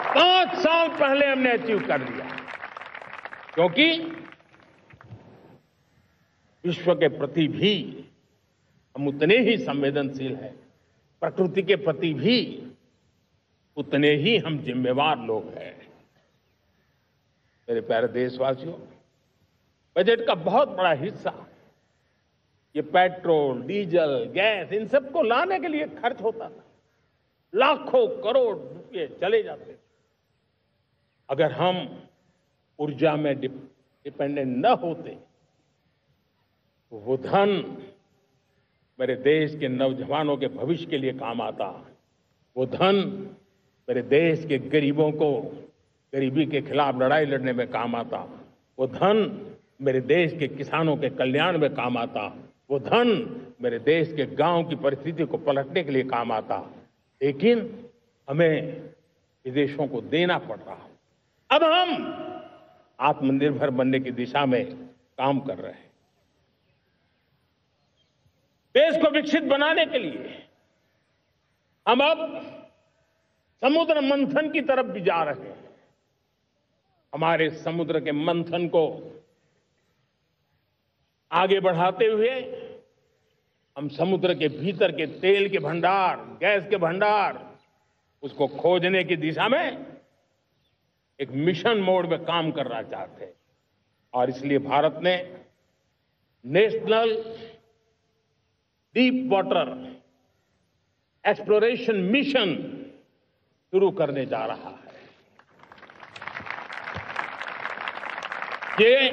5 साल पहले हमने अचीव कर लिया, क्योंकि विश्व के प्रति भी हम उतने ही संवेदनशील हैं, प्रकृति के प्रति भी उतने ही हम जिम्मेवार लोग हैं। मेरे प्यारे देशवासियों, बजट का बहुत बड़ा हिस्सा ये पेट्रोल, डीजल, गैस इन सबको लाने के लिए खर्च होता था। लाखों करोड़ रुपए चले जाते थे। अगर हम ऊर्जा में डिपेंडेंट न होते तो वो धन मेरे देश के नौजवानों के भविष्य के लिए काम आता। वो धन मेरे देश के गरीबों को गरीबी के खिलाफ लड़ाई लड़ने में काम आता। वो धन मेरे देश के किसानों के कल्याण में काम आता। वो धन मेरे देश के गांव की परिस्थिति को पलटने के लिए काम आता। लेकिन हमें विदेशों को देना पड़ रहा। अब हम आत्मनिर्भर बनने की दिशा में काम कर रहे हैं। देश को विकसित बनाने के लिए हम अब समुद्र मंथन की तरफ भी जा रहे हैं। हमारे समुद्र के मंथन को आगे बढ़ाते हुए हम समुद्र के भीतर के तेल के भंडार, गैस के भंडार, उसको खोजने की दिशा में एक मिशन मोड में काम करना चाहते हैं। और इसलिए भारत ने national deep water exploration mission शुरू करने जा रहा है। ये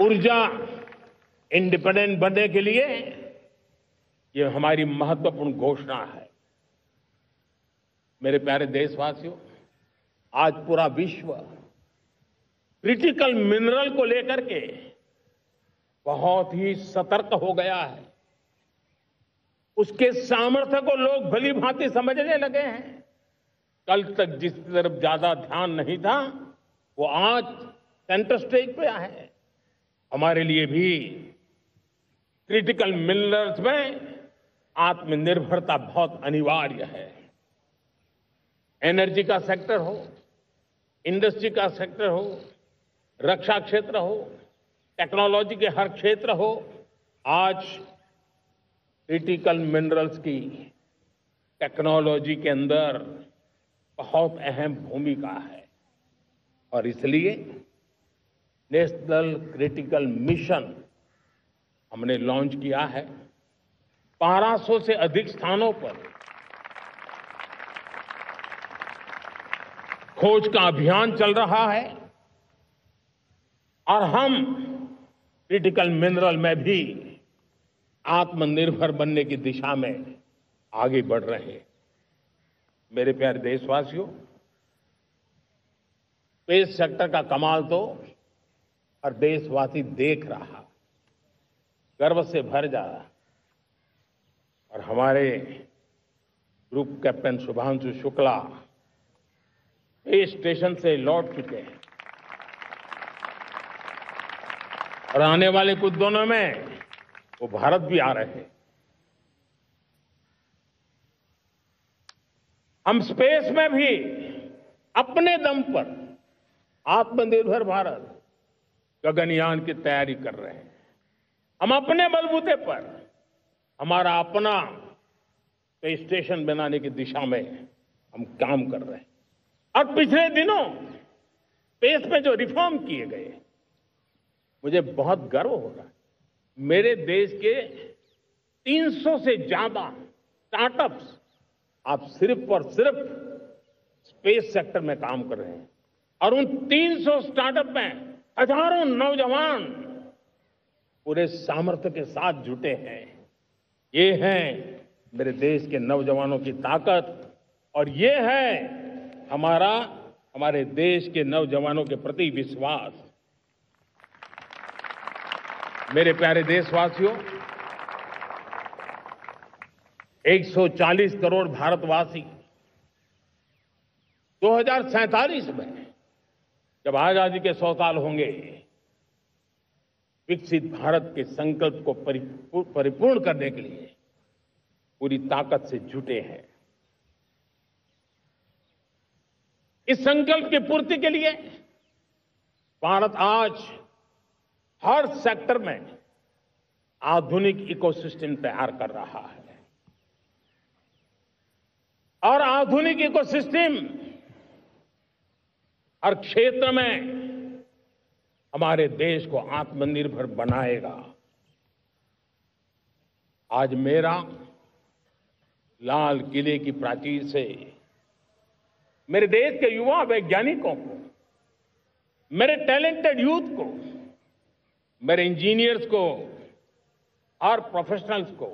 ऊर्जा इंडिपेंडेंट बनने के लिए ये हमारी महत्वपूर्ण घोषणा है। मेरे प्यारे देशवासियों, आज पूरा विश्व क्रिटिकल मिनरल को लेकर के बहुत ही सतर्क हो गया है। उसके सामर्थ्य को लोग भली भांति समझने लगे हैं। कल तक जिस तरफ ज्यादा ध्यान नहीं था, वो आज सेंटर स्टेज पे है। हमारे लिए भी क्रिटिकल मिनरल्स में आत्मनिर्भरता बहुत अनिवार्य है। एनर्जी का सेक्टर हो, इंडस्ट्री का सेक्टर हो, रक्षा क्षेत्र हो, टेक्नोलॉजी के हर क्षेत्र हो, आज क्रिटिकल मिनरल्स की टेक्नोलॉजी के अंदर बहुत अहम भूमिका है। और इसलिए नेशनल क्रिटिकल मिशन हमने लॉन्च किया है। 1200 से अधिक स्थानों पर खोज का अभियान चल रहा है और हम क्रिटिकल मिनरल में भी आत्मनिर्भर बनने की दिशा में आगे बढ़ रहे हैं। मेरे प्यारे देशवासियों, स्पेस सेक्टर का कमाल तो हर देशवासी देख रहा, गर्व से भर जा रहा। और हमारे group captain Shubhanshu Shukla space station से लौट चुके हैं और आने वाले कुछ दिनों में वो भारत भी आ रहे हैं। हम स्पेस में भी अपने दम पर आत्मनिर्भर भारत गगनयान की तैयारी कर रहे हैं। हम अपने बलबूते पर हमारा अपना स्पेस स्टेशन बनाने की दिशा में हम काम कर रहे हैं। और पिछले दिनों स्पेस में जो रिफॉर्म किए गए, मुझे बहुत गर्व हो रहा है। मेरे देश के 300 से ज्यादा स्टार्टअप्स आप सिर्फ और सिर्फ स्पेस सेक्टर में काम कर रहे हैं। और उन 300 स्टार्टअप में हजारों नौजवान पूरे सामर्थ्य के साथ जुटे हैं। ये है मेरे देश के नौजवानों की ताकत और ये है हमारे देश के नौजवानों के प्रति विश्वास। मेरे प्यारे देशवासियों, 140 करोड़ भारतवासी 2047 में जब आजादी के 100 साल होंगे, विकसित भारत के संकल्प को परिपूर्ण करने के लिए पूरी ताकत से जुटे हैं। इस संकल्प की पूर्ति के लिए भारत आज हर सेक्टर में आधुनिक इकोसिस्टम तैयार कर रहा है और आधुनिक इकोसिस्टम हर क्षेत्र में हमारे देश को आत्मनिर्भर बनाएगा। आज मेरा लाल किले की प्राचीर से मेरे देश के युवा वैज्ञानिकों को, मेरे टैलेंटेड यूथ को, मेरे इंजीनियर्स को और प्रोफेशनल्स को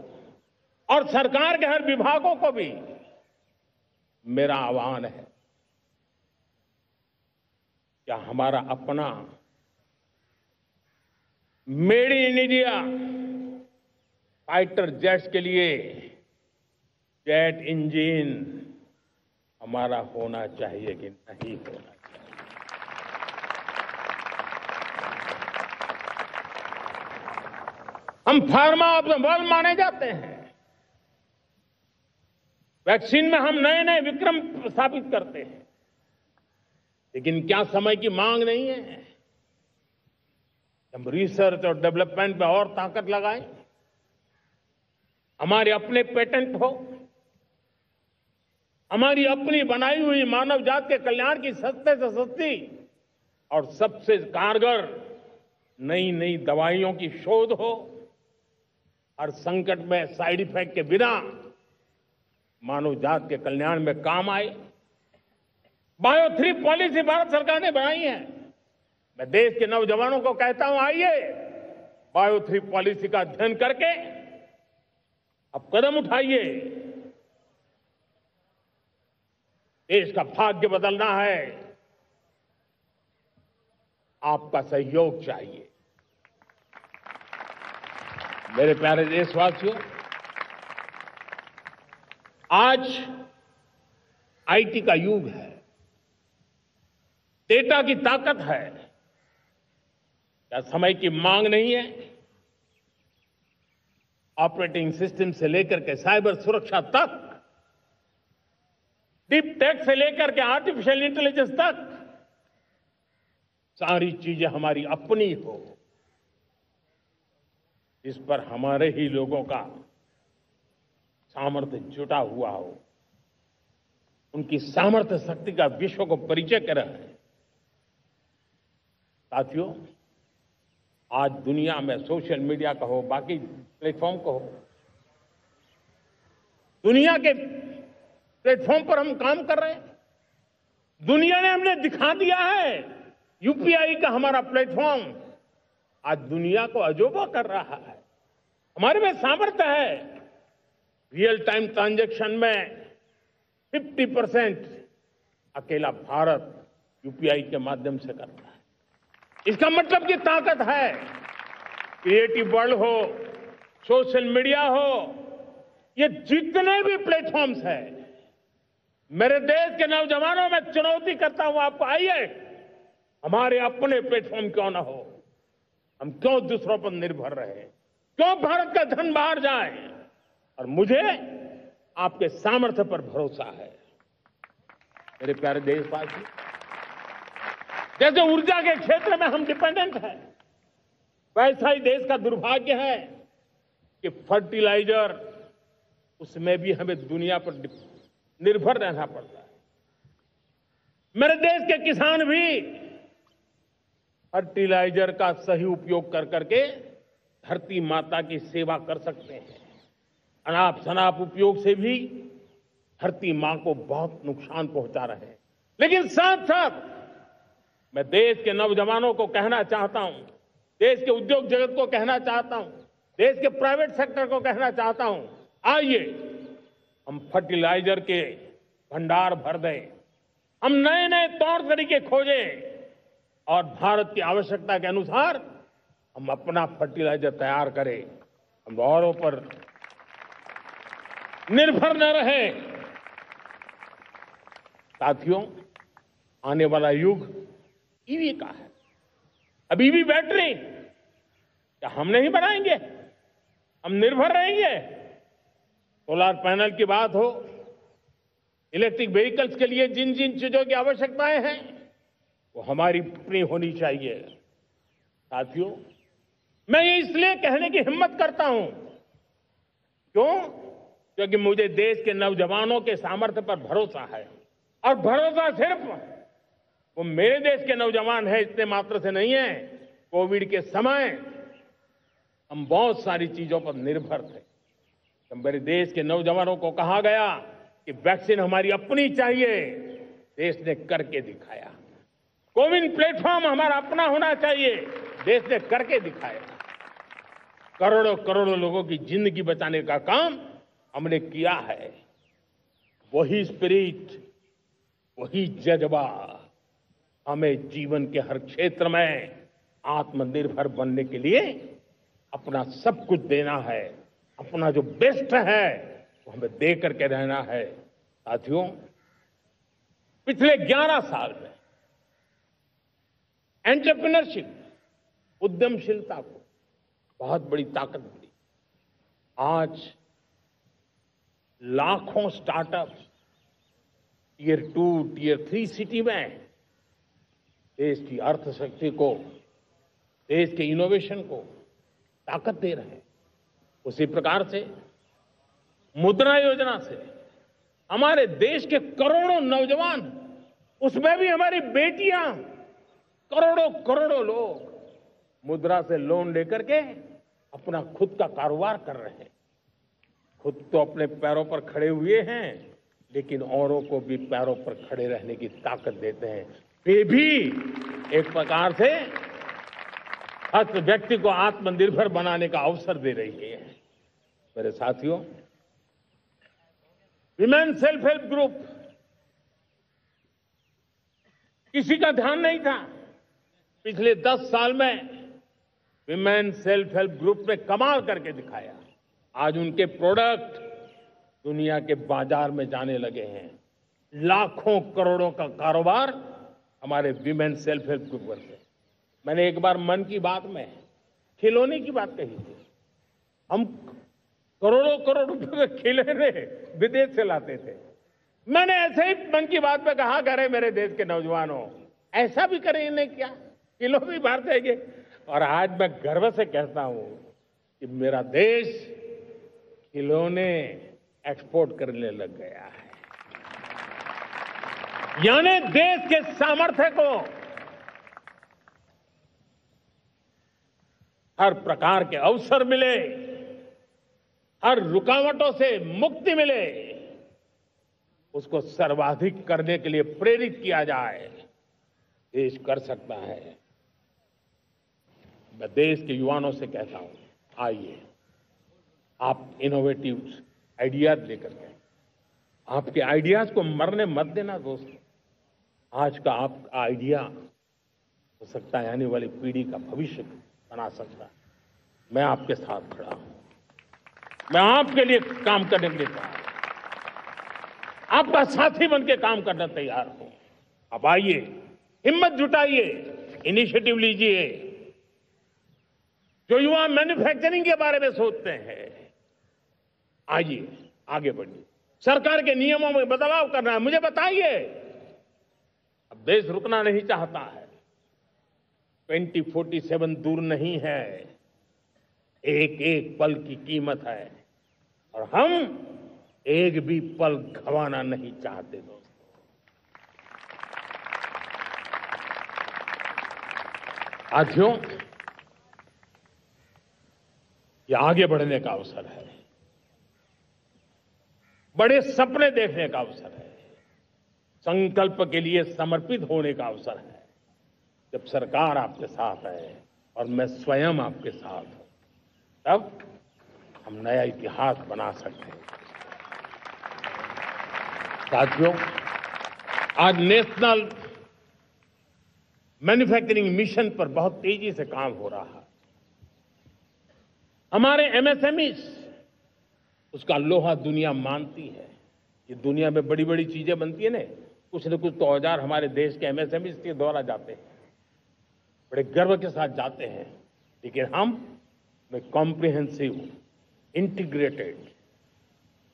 और सरकार के हर विभागों को भी मेरा आह्वान है, क्या हमारा अपना made in India fighter jets के लिए जेट इंजन हमारा होना चाहिए कि नहीं होना चाहिए? हम फार्मा ऑफ द वर्ल्ड माने जाते हैं। वैक्सीन में हम नए नए विक्रम स्थापित करते हैं, लेकिन क्या समय की मांग नहीं है? हम रिसर्च और डेवलपमेंट में और ताकत लगाएं, हमारे अपने पेटेंट हो, हमारी अपनी बनाई हुई मानव जात के कल्याण की सस्ते से सस्ती और सबसे कारगर नई नई दवाइयों की शोध हो, हर संकट में साइड इफेक्ट के बिना मानव जात के कल्याण में काम आए। बायो 3 पॉलिसी भारत सरकार ने बनाई है। मैं देश के नौजवानों को कहता हूं, आइए बायो 3 पॉलिसी का अध्ययन करके अब कदम उठाइए। देश का भाग्य बदलना है, आपका सहयोग चाहिए। मेरे प्यारे देशवासियों, आज आईटी का युग है, डेटा की ताकत है। क्या समय की मांग नहीं है? ऑपरेटिंग सिस्टम से लेकर के साइबर सुरक्षा तक, डीप टेक से लेकर के आर्टिफिशियल इंटेलिजेंस तक, सारी चीजें हमारी अपनी हो, इस पर हमारे ही लोगों का सामर्थ्य जुटा हुआ हो, उनकी सामर्थ्य शक्ति का विश्व को परिचय कराएं। साथियों, आज दुनिया में सोशल मीडिया का हो, बाकी प्लेटफॉर्म को हो, दुनिया के प्लेटफॉर्म पर हम काम कर रहे हैं। दुनिया ने हमने दिखा दिया है, यूपीआई का हमारा प्लेटफॉर्म आज दुनिया को अजोबा कर रहा है। हमारे में सामर्थ्य है। रियल टाइम ट्रांजैक्शन में 50% अकेला भारत यूपीआई के माध्यम से करता है। इसका मतलब की ताकत है। क्रिएटिव वर्ल्ड हो, सोशल मीडिया हो, ये जितने भी प्लेटफॉर्म्स हैं, मेरे देश के नौजवानों में चुनौती करता हूं आपको, आइए हमारे अपने प्लेटफॉर्म क्यों ना हो, हम क्यों दूसरों पर निर्भर रहे, क्यों भारत का धन बाहर जाए? और मुझे आपके सामर्थ्य पर भरोसा है। मेरे प्यारे देशवासी, जैसे ऊर्जा के क्षेत्र में हम डिपेंडेंट हैं, वैसा ही देश का दुर्भाग्य है कि फर्टिलाइजर, उसमें भी हमें दुनिया पर निर्भर रहना पड़ता है। मेरे देश के किसान भी फर्टिलाइजर का सही उपयोग कर करके धरती माता की सेवा कर सकते हैं। अनाप शनाप उपयोग से भी धरती मां को बहुत नुकसान पहुंचा रहे हैं। लेकिन साथ साथ मैं देश के नौजवानों को कहना चाहता हूं, देश के उद्योग जगत को कहना चाहता हूं, देश के प्राइवेट सेक्टर को कहना चाहता हूं, आइए हम फर्टिलाइजर के भंडार भर दें, हम नए नए तौर तरीके खोजें और भारत की आवश्यकता के अनुसार हम अपना फर्टिलाइजर तैयार करें। हम औरों पर निर्भर न रहे। साथियों, आने वाला युग ईवी का है। अब ईवी बैटरी क्या हम नहीं बनाएंगे? हम निर्भर रहेंगे? सोलर पैनल की बात हो, इलेक्ट्रिक व्हीकल्स के लिए जिन जिन चीजों की आवश्यकताएं हैं वो हमारी अपनी होनी चाहिए। साथियों, मैं ये इसलिए कहने की हिम्मत करता हूं, क्यों? क्योंकि मुझे देश के नौजवानों के सामर्थ्य पर भरोसा है। और भरोसा सिर्फ वो मेरे देश के नौजवान हैं इतने मात्र से नहीं है। कोविड के समय हम बहुत सारी चीजों पर निर्भर थे। तो मेरे देश के नौजवानों को कहा गया कि वैक्सीन हमारी अपनी चाहिए, देश ने करके दिखाया। कोविन प्लेटफॉर्म हमारा अपना होना चाहिए, देश ने करके दिखाया। करोड़ों करोड़ों लोगों की जिंदगी बचाने का काम हमने किया है। वही स्पिरिट, वही जज्बा हमें जीवन के हर क्षेत्र में आत्मनिर्भर बनने के लिए अपना सब कुछ देना है। अपना जो बेस्ट है वो हमें दे करके रहना है। साथियों, पिछले 11 साल में एंटरप्रेन्योरशिप, उद्यमशीलता को बहुत बड़ी ताकत मिली। आज लाखों स्टार्टअप टियर 2, टियर 3 सिटी में देश की अर्थशक्ति को, देश के इनोवेशन को ताकत दे रहे हैं। उसी प्रकार से मुद्रा योजना से हमारे देश के करोड़ों नौजवान, उसमें भी हमारी बेटियां, करोड़ों करोड़ों लोग मुद्रा से लोन लेकर के अपना खुद का कारोबार कर रहे हैं। खुद तो अपने पैरों पर खड़े हुए हैं, लेकिन औरों को भी पैरों पर खड़े रहने की ताकत देते हैं। वे भी एक प्रकार से हर व्यक्ति को आत्मनिर्भर बनाने का अवसर दे रही है। मेरे साथियों, विमेन सेल्फ हेल्प ग्रुप, किसी का ध्यान नहीं था। पिछले 10 साल में विमेन सेल्फ हेल्प ग्रुप ने कमाल करके दिखाया। आज उनके प्रोडक्ट दुनिया के बाजार में जाने लगे हैं। लाखों करोड़ों का कारोबार हमारे विमेन सेल्फ हेल्प ग्रुप से। मैंने एक बार मन की बात में खिलौने की बात कही थी। हम करोड़ों करोड़ रुपए के खिलौने विदेश से लाते थे। मैंने ऐसे ही मन की बात में कहा, करे मेरे देश के नौजवानों, ऐसा भी करें इन्हें क्या, खिलौने भी बाहर देंगे। और आज मैं गर्व से कहता हूं कि मेरा देश खिलौने एक्सपोर्ट करने लग गया है। यानी देश के सामर्थ्य को हर प्रकार के अवसर मिले, हर रुकावटों से मुक्ति मिले, उसको सर्वाधिक करने के लिए प्रेरित किया जाए। देश कर सकता है। मैं देश के युवाओं से कहता हूं, आइए आप इनोवेटिव आइडियाज लेकर के, आपके आइडियाज को मरने मत देना दोस्तों। आज का आपका आइडिया हो सकता है आने वाली पीढ़ी का भविष्य बना सकता है। मैं आपके साथ खड़ा हूं, मैं आपके लिए काम करने के लिए तैयार हूं, आपका साथी बन के काम करना तैयार हूं। अब आइए, हिम्मत जुटाइए, इनिशिएटिव लीजिए। जो युवा मैन्युफैक्चरिंग के बारे में सोचते हैं, आइए आगे बढ़िए। सरकार के नियमों में बदलाव करना है, मुझे बताइए। अब देश रुकना नहीं चाहता है। 2047 दूर नहीं है, एक एक पल की कीमत है और हम एक भी पल गंवाना नहीं चाहते दोस्तों। साथियों, ये आगे बढ़ने का अवसर है, बड़े सपने देखने का अवसर है, संकल्प के लिए समर्पित होने का अवसर है। जब सरकार आपके साथ है और मैं स्वयं आपके साथ हूं, तब हम नया इतिहास बना सकते हैं। साथियों, आज नेशनल मैन्युफैक्चरिंग मिशन पर बहुत तेजी से काम हो रहा है। हमारे एमएसएमईज, उसका लोहा दुनिया मानती है। ये दुनिया में बड़ी बड़ी चीजें बनती है ना, कुछ न कुछ तो औजार हमारे देश के एमएसएमईज के द्वारा जाते हैं, बड़े गर्व के साथ जाते हैं। लेकिन हम कॉम्प्रिहेंसिव इंटीग्रेटेड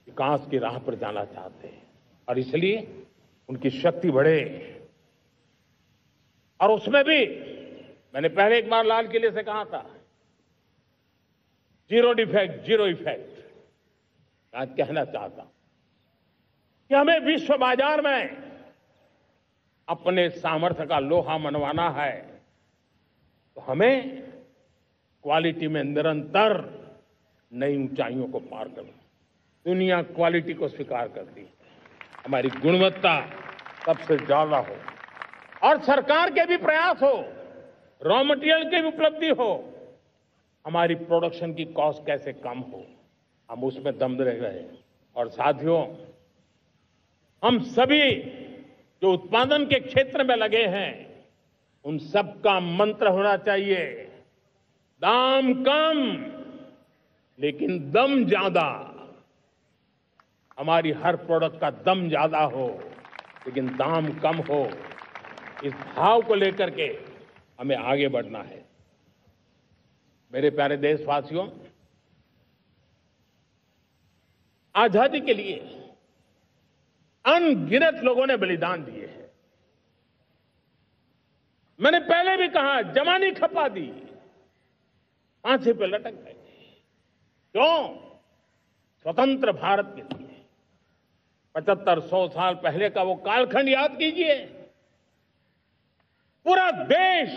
विकास की राह पर जाना चाहते हैं और इसलिए उनकी शक्ति बढ़े। और उसमें भी मैंने पहले एक बार लाल किले से कहा था, जीरो डिफेक्ट जीरो इफेक्ट। आज कहना चाहता हूं कि हमें विश्व बाजार में अपने सामर्थ्य का लोहा मनवाना है, तो हमें क्वालिटी में निरंतर नई ऊंचाइयों को पार करना। दुनिया क्वालिटी को स्वीकार करती है, हमारी गुणवत्ता सबसे ज्यादा हो और सरकार के भी प्रयास हो, रॉ मटेरियल की भी उपलब्धि हो, हमारी प्रोडक्शन की कॉस्ट कैसे कम हो, हम उसमें दम रह रहे हैं। और साथियों, हम सभी जो उत्पादन के क्षेत्र में लगे हैं, उन सबका मंत्र होना चाहिए, दाम कम लेकिन दम ज्यादा। हमारी हर प्रोडक्ट का दम ज्यादा हो लेकिन दाम कम हो। इस भाव को लेकर के हमें आगे बढ़ना है। मेरे प्यारे देशवासियों, आजादी के लिए अनगिनत लोगों ने बलिदान दिए हैं। मैंने पहले भी कहा, जवानी खपा दी, फांसी पे लटक गए। क्यों? स्वतंत्र भारत के लिए 75-100 साल पहले का वो कालखंड याद कीजिए। पूरा देश